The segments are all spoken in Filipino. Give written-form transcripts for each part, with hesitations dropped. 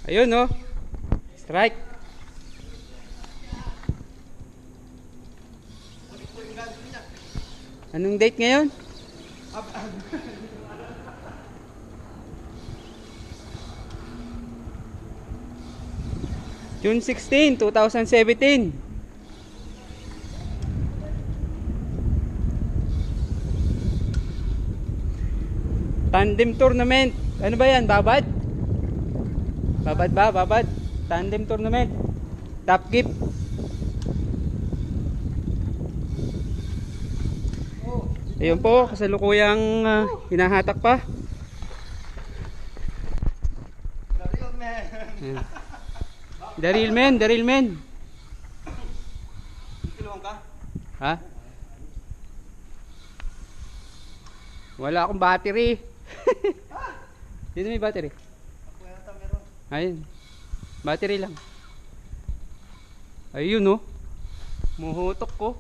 Ayun oh. Strike. Anong date ngayon? June 16, 2017. Tandem tournament. Ano ba yan? Babad? Babad ba? Babad? Tandem tournament. Top gift. Ayun po, kasalukuyang hinahatak pa. The real man, the real man. Kiluhan ka? Ha? Wala akong battery. Dito may battery. Ako yata meron. Ayun. Battery lang. Ayun oh. Muhutok ko.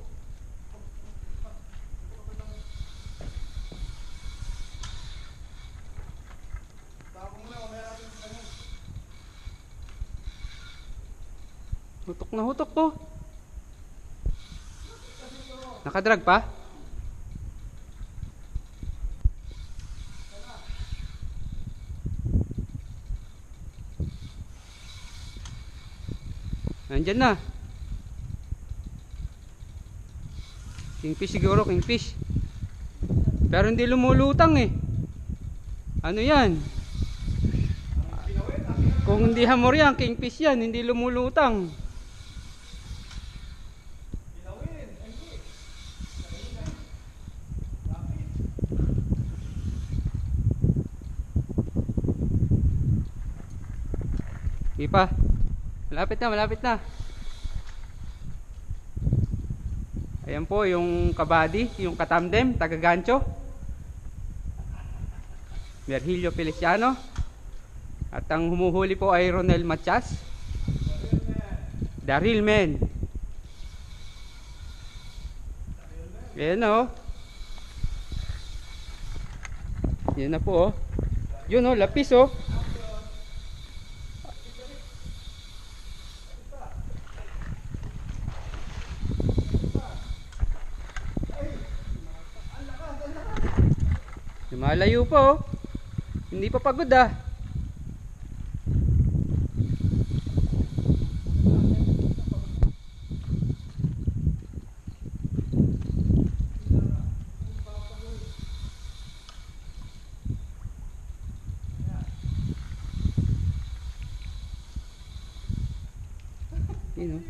Hutok na hutok ko. Nakadrag pa? Nandyan na. Kingfish siguro, kingfish. Pero hindi lumulutang eh. Ano yan? Kung hindi hamor yan, kingfish yan, hindi lumulutang. Ipa. Malapit na, malapit na. Ayan po yung kabady, yung katamdem, taga Gancho. Virgilio Feliciano. At ang humuhuli po ay Ronel Matias. The real man. Ayan o. Yan na po o. Yun o, lapis o. Malayo pa oh. Hindi pa pagod ah. Yun oh.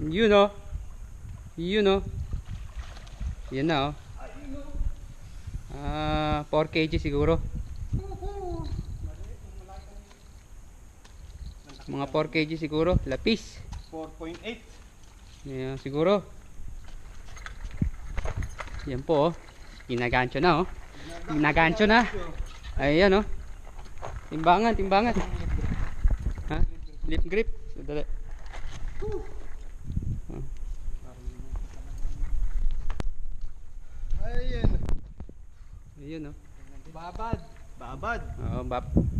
Yun o. Yun o. Yan na o. 4 kg siguro. Mga 4 kg siguro. Lapis. 4.8. Yan siguro. Yan po o. Ginagancho na o. Ginagancho na. Ayan o. Timbangan, timbangan. Ha? Lip grip. Dali. Ayun. Ayun o. Babad. Babad. Oo,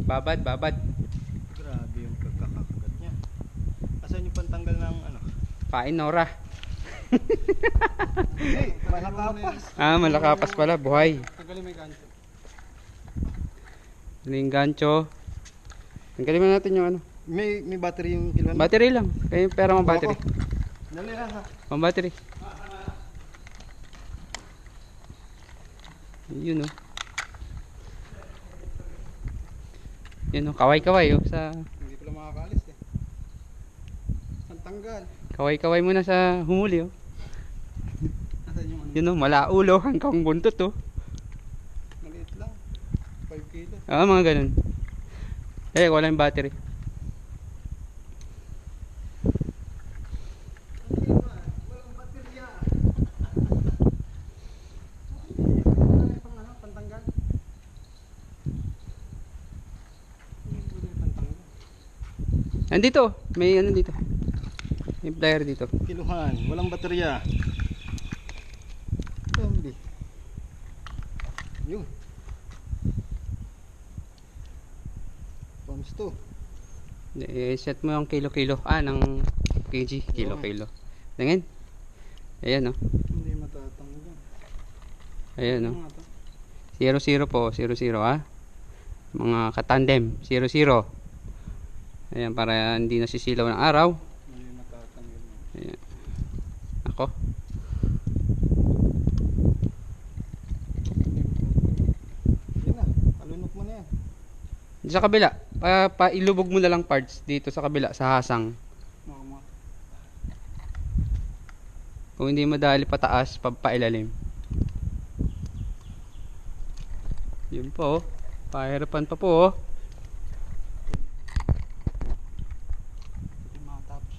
babad, babad. Grabe yung pagkakagat niya. Asan yung pantanggal ng ano? Pain Nora. Hey, malakapas. Malakapas pala, buhay. Tanggalin mo yung gancho. Ano yung gancho? Tanggalin mo natin yung ano. May battery yung kiluhan. Battery lang. Kaya pera mo battery. Dali lang ha. Pang battery. Yun oh. Yun oh, kaway-kaway oh sa Hindi pala makakaalis eh. Saan tanggal? kaway-kaway muna sa humuli oh. Asan yung ano? Yun oh, malaulo hanggang buntot oh. Maliit lang. 5 kilo. Mga ganun. Wala yung battery. Walang baterya. Pang ano? Pantanggal? Nandito, may ano dito. May player dito. Kiluhan. Walang baterya. Hindi. Yun. Pumps to. Set mo yung kilo-kilo. Ng kg. Kilo-kilo. Tingin. Ayan, no? Hindi matatanggal yan. Ayan, no? Ano nga to? 0-0 po. 0-0, ha? Mga katandem. 0-0. Ayan, para hindi nasisilaw ng araw. Hindi matatanggal yan. Ayan. Ako. Yan na. Kalunok mo na yan. Sa kabila. Ilubog mo na lang parts dito sa kabila. Sa hasang. Mama. Kung hindi madali pataas, pailalim. Yun po. Pahirapan pa po. Yung mga tops.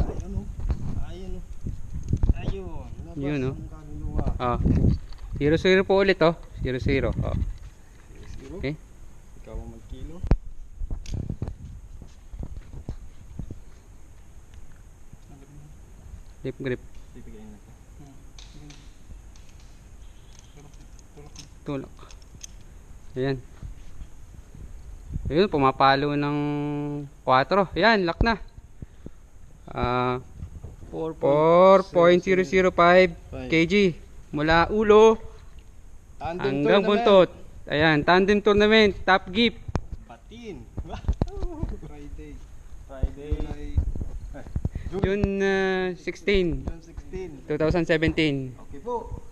Ayun o. Ayun o. Ayun. Labas Yun, no? ang kaluluwa. 0-0 po ulit, 0-0. Zero. Okay. Ikaw ang magkilo. Lip grip. Pipigayin natin. Tulak. Ayan. Ayun, pumapalo ng 4. Ayan, lock na. 4.005 kg mula ulo hanggang buntot. Ayan, tandem tournament, top gift. Patin. Friday. June 16, June 16. 2017. Okay po.